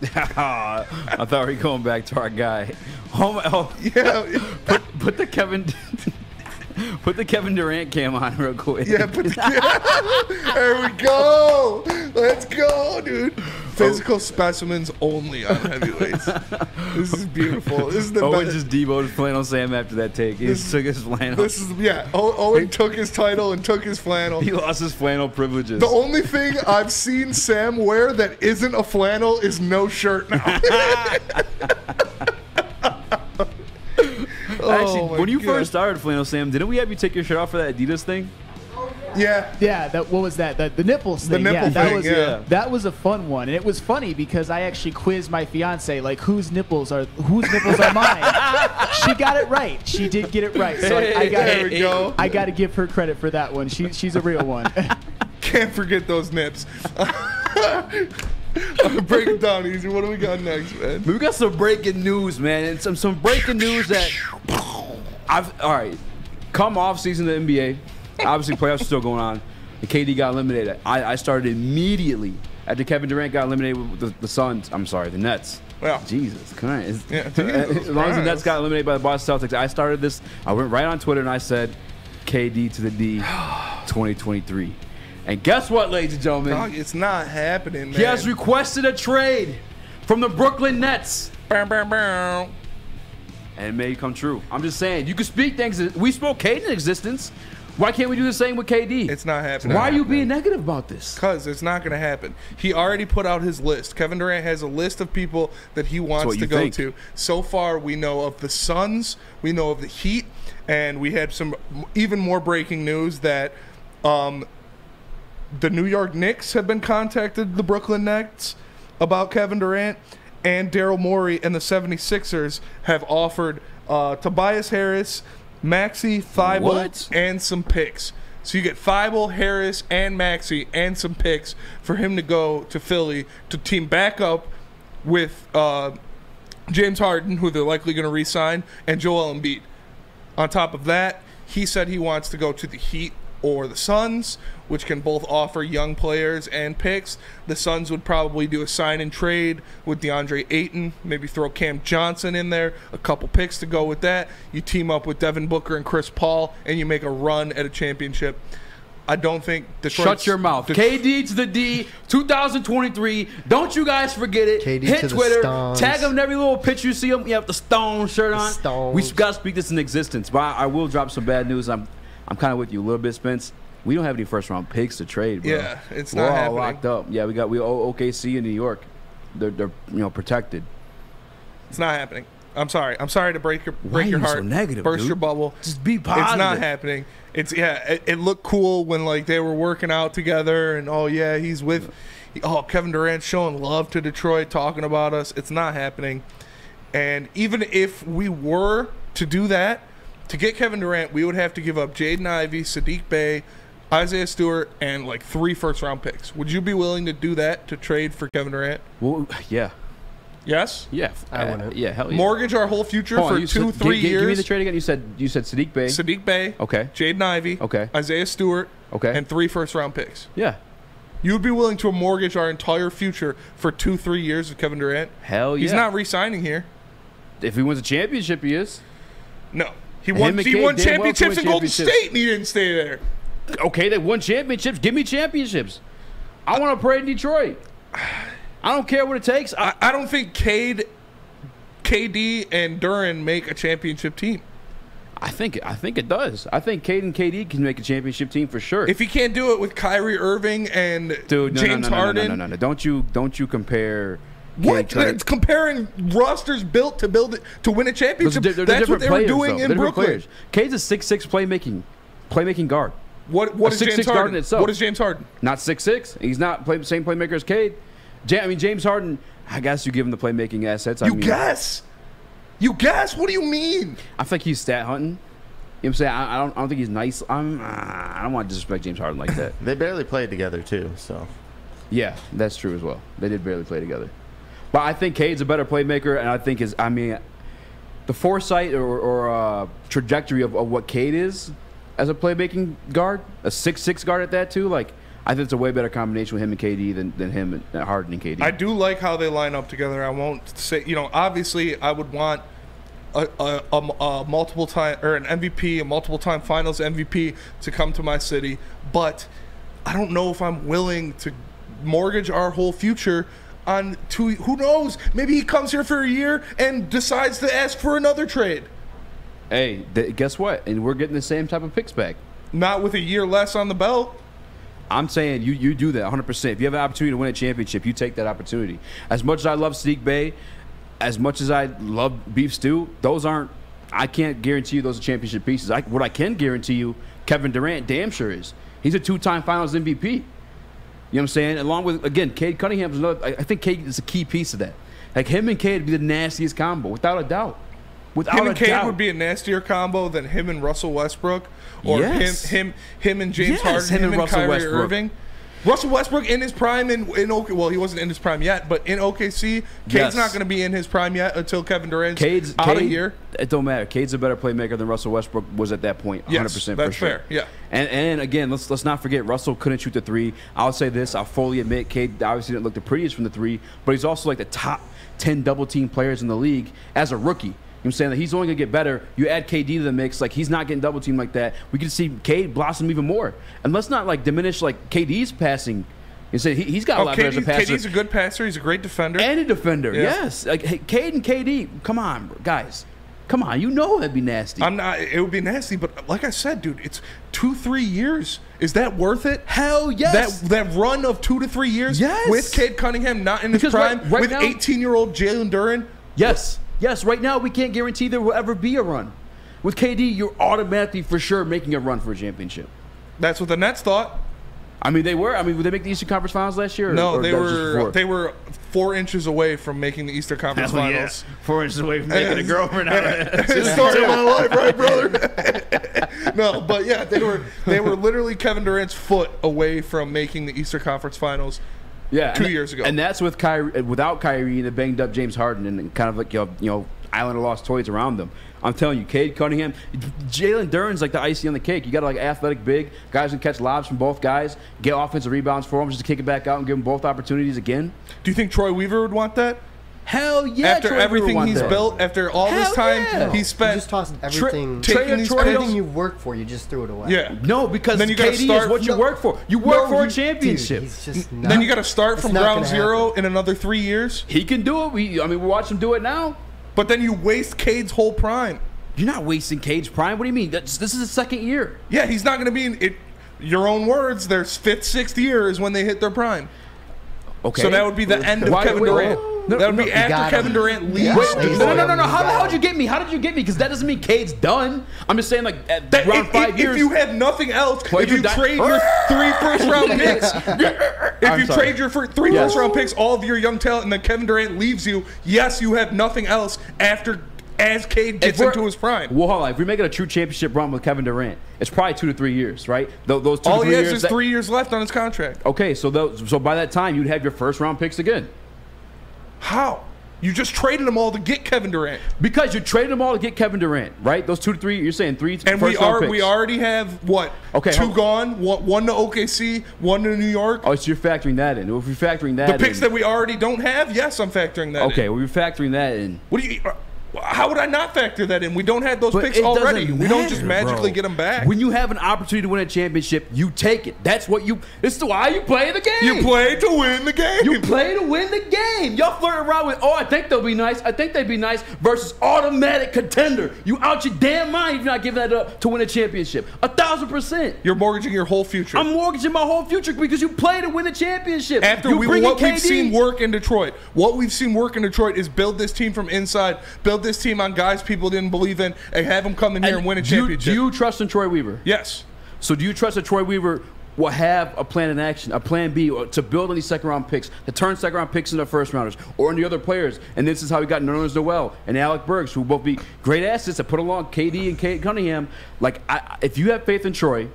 I thought we were going back to our guy. Yeah. Put the Kevin put the Kevin Durant cam on real quick. Yeah, there we go. Let's go, dude. Physical specimens only on heavyweights. This is beautiful. This is the Owen best. just demoted Flannel Sam after that take. He just took his flannel. Owen took his title and took his flannel. He lost his flannel privileges. The only thing I've seen Sam wear that isn't a flannel is no shirt now. Actually, when you first started Flannel Sam, didn't we have you take your shirt off for that Adidas thing? Yeah. Yeah, what was that? The nipples thing. The nipple thing, that was a fun one, and it was funny because I actually quizzed my fiance like whose nipples are mine. She got it right. She did get it right. So I got to give her credit for that one. She's a real one. Can't forget those nips. Break it down, Easy. What do we got next, man? We got some breaking news, man, and some breaking news that all right. Come off season of the NBA. Obviously, playoffs are still going on. And KD got eliminated. I started immediately after Kevin Durant got eliminated with the Suns. I'm sorry, the Nets. Well, Jesus Christ. Yeah, as long as the Nets got eliminated by the Boston Celtics, I started this. I went right on Twitter and I said, KD to the D 2023. And guess what, ladies and gentlemen? Dog, it's not happening, man. He has requested a trade from the Brooklyn Nets. And it may come true. I'm just saying, you can speak things. We spoke KD in existence. Why can't we do the same with KD? It's not happening. Why are you being negative about this? Because it's not going to happen. He already put out his list. Kevin Durant has a list of people that he wants to go to. So far, we know of the Suns, we know of the Heat, and we had some even more breaking news that the New York Knicks have been contacted, the Brooklyn Nets, about Kevin Durant, and Daryl Morey and the 76ers have offered Tobias Harris, Maxey, Thibault, and some picks. So you get Thibault, Harris, and Maxey, and some picks for him to go to Philly to team back up with James Harden, who they're likely going to re-sign, and Joel Embiid. On top of that, he said he wants to go to the Heat or the Suns, which can both offer young players and picks. The Suns would probably do a sign and trade with DeAndre Ayton, maybe throw Cam Johnson in there, a couple picks to go with that. You team up with Devin Booker and Chris Paul, and you make a run at a championship. I don't think Shut your mouth. KD to the D, 2023. Don't you guys forget it. KD Hit to the Twitter. Stones. Tag him in every little picture you see him. You have the Stone shirt on. Stones. We got to speak this in existence. But I will drop some bad news. I'm kind of with you a little bit, Spence. We don't have any first-round picks to trade, bro. Yeah, it's We're not all happening. locked up. Yeah, we owe OKC in New York. They're protected. It's not happening. I'm sorry. I'm sorry to break your heart. So negative, burst dude? your bubble. Just be positive. It's not happening. It looked cool when like they were working out together and he's with Kevin Durant showing love to Detroit, talking about us. It's not happening. And even if we were to do that, to get Kevin Durant, we would have to give up Jaden Ivey, Sadiq Bey, Isaiah Stewart, and like 3 first-round picks. Would you be willing to do that to trade for Kevin Durant? Well, yeah. Yes? Yeah. I wouldn't. Yeah, hell yeah. Mortgage our whole future for 2-3 years. Give me the trade again. You said Sadiq Bey. Sadiq Bey. Okay. Jaden Ivey. Okay. Isaiah Stewart. Okay. And 3 first-round picks. Yeah. You would be willing to mortgage our entire future for 2-3 years with Kevin Durant? Hell yeah. He's not re-signing here. If he wins a championship, he is. No. He won championships in Golden State and he didn't stay there. Okay, they won championships. Give me championships. I want to play in Detroit. I don't care what it takes. I don't think KD and Durant make a championship team. I think it does. I think Cade and KD can make a championship team for sure. If he can't do it with Kyrie Irving and James Harden. No. Don't you compare. What? It's comparing rosters built to win a championship. That's what they were doing in Brooklyn. Cade's a 6'6" playmaking guard. What is James Harden? What is James Harden? Not 6'6". He's not the same playmaker as Cade. James Harden, I guess you give him the playmaking assets. You guess? What do you mean? I think he's stat hunting. You know what I'm saying? I don't think he's nice. I don't want to disrespect James Harden like that. They barely played together too, so. Yeah, that's true as well. They did barely play together. But I think Cade's a better playmaker, and I think the foresight or trajectory of what Cade is as a playmaking guard, a 6'6" guard at that too. Like, I think it's a way better combination with him and KD than him and Harden and KD. I do like how they line up together. I won't say, obviously I would want a multiple time or an MVP, a multiple time Finals MVP to come to my city, but I don't know if I'm willing to mortgage our whole future on two. Who knows? Maybe he comes here for a year and decides to ask for another trade. Hey, guess what? And we're getting the same type of picks back. Not with a year less on the belt. I'm saying you do that 100%. If you have an opportunity to win a championship, you take that opportunity. As much as I love Sadiq Bey, as much as I love Beef Stew, I can't guarantee you those are championship pieces. What I can guarantee you, Kevin Durant damn sure is. He's a 2-time Finals MVP. You know what I'm saying? Along with, again, Cade Cunningham's another. I think Cade is a key piece of that. Like, him and Cade would be the nastiest combo, without a doubt. Him and Cade would be a nastier combo than him and Russell Westbrook, or him and James Harden, him and Kyrie Irving. Russell Westbrook in his prime in OKC. Well, he wasn't in his prime yet, but in OKC, Cade's not going to be in his prime yet until Kevin Durant's out of here. It don't matter. Cade's a better playmaker than Russell Westbrook was at that point. 100% yes, that's for sure. Fair. Yeah. And again, let's not forget Russell couldn't shoot the three. I'll say this. I'll fully admit Cade obviously didn't look the prettiest from the three, but he's also like the top 10 double team players in the league as a rookie. You know what I'm saying? That he's only going to get better. You add KD to the mix, like he's not getting double teamed like that. We can see Cade blossom even more. And let's not like diminish like KD's passing. You say he's got a lot better as a passer. KD's a good passer. He's a great defender. And a defender, yes. Like hey, Cade and KD, come on, guys. Come on, you know that'd be nasty. It would be nasty, but like I said, dude, it's 2-3 years. Is that worth it? Hell yes. That run of 2 to 3 years with Cade Cunningham not in his prime, right with now, 18-year-old Jalen Durant. Yes. Yes, right now we can't guarantee there will ever be a run. With KD, you're automatically for sure making a run for a championship. That's what the Nets thought. I mean, they were. I mean, would they make the Eastern Conference Finals last year? No, they were 4 inches away from making the Eastern Conference Finals. Yeah. 4 inches away from making a girlfriend. It's the story of my life, right, brother? No, but yeah, they were literally Kevin Durant's foot away from making the Eastern Conference Finals. Yeah, 2 years ago, and that's with without Kyrie and the banged up James Harden and kind of like island of lost toys around them. I'm telling you, Cade Cunningham, Jalen Duren's like the icing on the cake. You got like athletic big guys who catch lobs from both guys, get offensive rebounds for them, just to kick it back out and give them both opportunities again. Do you think Troy Weaver would want that? Hell yeah! After Troy everything he's built, after all this time he spent, you just tossed everything. Everything you worked for, you just threw it away. Yeah. No, because then you KD is what you work for. You work for a championship. Dude, then you got to start from ground zero in another 3 years. He can do it. We're watching him do it now. But then you waste Cade's whole prime. You're not wasting Cade's prime. What do you mean? This is his second year. Yeah, he's not going to be in it. Your own words. Their 5th, 6th year is when they hit their prime. Okay. So that would be the end of Kevin Durant. That would be after Kevin Durant leaves. No. How did you get me? How did you get me? Because that doesn't mean Cade's done. I'm just saying, like, at around 5 years. If you had nothing else, if you trade your 3 first-round picks, if you trade your 3 first-round picks, all of your young talent, and then Kevin Durant leaves you, yes, you have nothing else as Cade gets into his prime. Well, hold on. If we're making a true championship run with Kevin Durant, it's probably 2 to 3 years, right? Those 2 all to 3 years. All he has is 3 years left on his contract. Okay, so by that time, you'd have your first-round picks again. How? You just traded them all to get Kevin Durant. Because you traded them all to get Kevin Durant, right? Those 2 to 3, you're saying 3 and first-round picks. We already have, what, okay, 2 gone, 1 to OKC, 1 to New York. Oh, so you're factoring that in. If you're factoring that in. The picks that we already don't have, yes, I'm factoring that in. Okay, well, you're factoring that in. What do you... How would I not factor that in? We don't have those picks already. We don't just magically get them back. When you have an opportunity to win a championship, you take it. That's what you. This is why you play the game. You play to win the game. You play to win the game. Y'all flirt around with, I think they'll be nice. I think they'd be nice versus automatic contender. You out your damn mind if you're not giving that up to win a championship. 1,000%. You're mortgaging your whole future. I'm mortgaging my whole future because you play to win a championship. After what we've seen work in Detroit, is build this team from inside, build this team on guys people didn't believe in, and have them come in here and win a championship. Do you trust in Troy Weaver? Yes. So do you trust that Troy Weaver will have a plan in action, a plan B, or to build on these second-round picks, to turn second-round picks into first-rounders, or into other players? And this is how we got Nerlens Noel and Alec Burks, who will both be great assets that put along KD and Cade Cunningham. Like, if you have faith in Troy,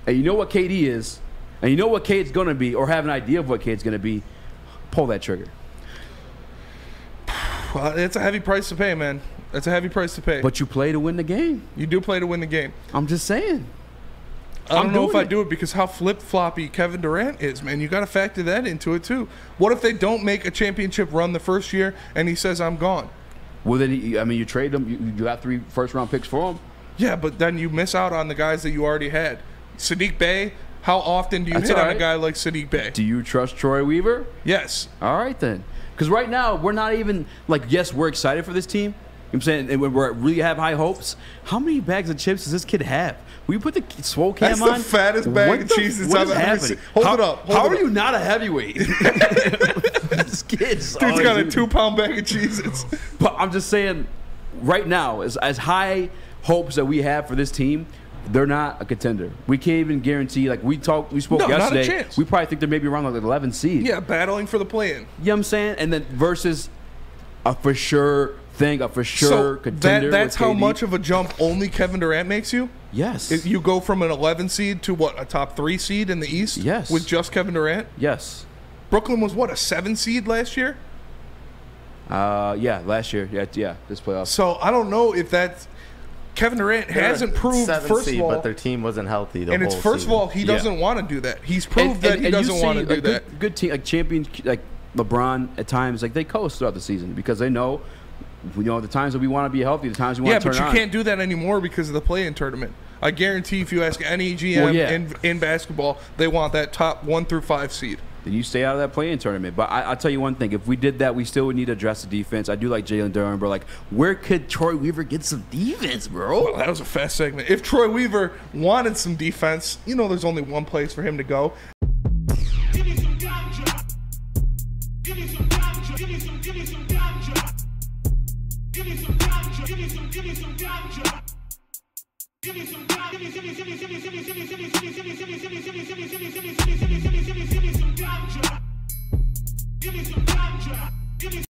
and you know what KD is, and you know what Cade's going to be, or have an idea of what Cade's going to be, pull that trigger. Well, it's a heavy price to pay, man. It's a heavy price to pay. But you play to win the game. You do play to win the game. I'm just saying. I don't know if I do it because how flip-floppy Kevin Durant is, man. You got to factor that into it, too. What if they don't make a championship run the first year and he says, I'm gone? Well, then, you trade him. You have 3 first-round picks for him. Yeah, but then you miss out on the guys that you already had. Sadiq Bey, how often do you hit on a guy like Sadiq Bey? Do you trust Troy Weaver? Yes. All right, then. Because right now, we're not even, like, yes, we're excited for this team. You know what I'm saying? And we really have high hopes. How many bags of chips does this kid have? Will you put the swole cam on? That's the fattest bag of cheeses I've ever seen. Hold it up. How are you not a heavyweight? This kid's got a 2-pound bag of cheeses. But I'm just saying, right now, as high hopes that we have for this team, they're not a contender. We can't even guarantee. Like we spoke yesterday. Not a chance. We probably think they're maybe around like 11 seed. Yeah, battling for the play-in. You know what I'm saying? And then versus a for sure thing, a for sure contender. That's how much of a jump only Kevin Durant makes you? Yes. If you go from an 11 seed to what, a top 3 seed in the East? Yes. With just Kevin Durant? Yes. Brooklyn was what, a 7 seed last year? Yeah, last year. Yeah, this playoff. So I don't know if that's Kevin Durant hasn't proved first of all, but their team wasn't healthy. And it's first of all, he doesn't want to do that. He's proved that he doesn't want to do that. Good team, like champions, like LeBron at times, like they coast throughout the season because they know, the times that we want to be healthy, the times we want to turn on. Yeah, but you can't do that anymore because of the play-in tournament. I guarantee if you ask any GM in basketball, they want that top 1 through 5 seed. Then you stay out of that play-in tournament. But I'll tell you one thing. If we did that, we still would need to address the defense. I do like Jalen Durant, bro. Like, where could Troy Weaver get some defense, bro? Well, that was a fast segment. If Troy Weaver wanted some defense, there's only one place for him to go. Give me some ganja. Give me some ganja. Give me some ganja. Give me some ganja. Give me some ganja. Give me some ganja. Give me some ganja. Give me some ganja.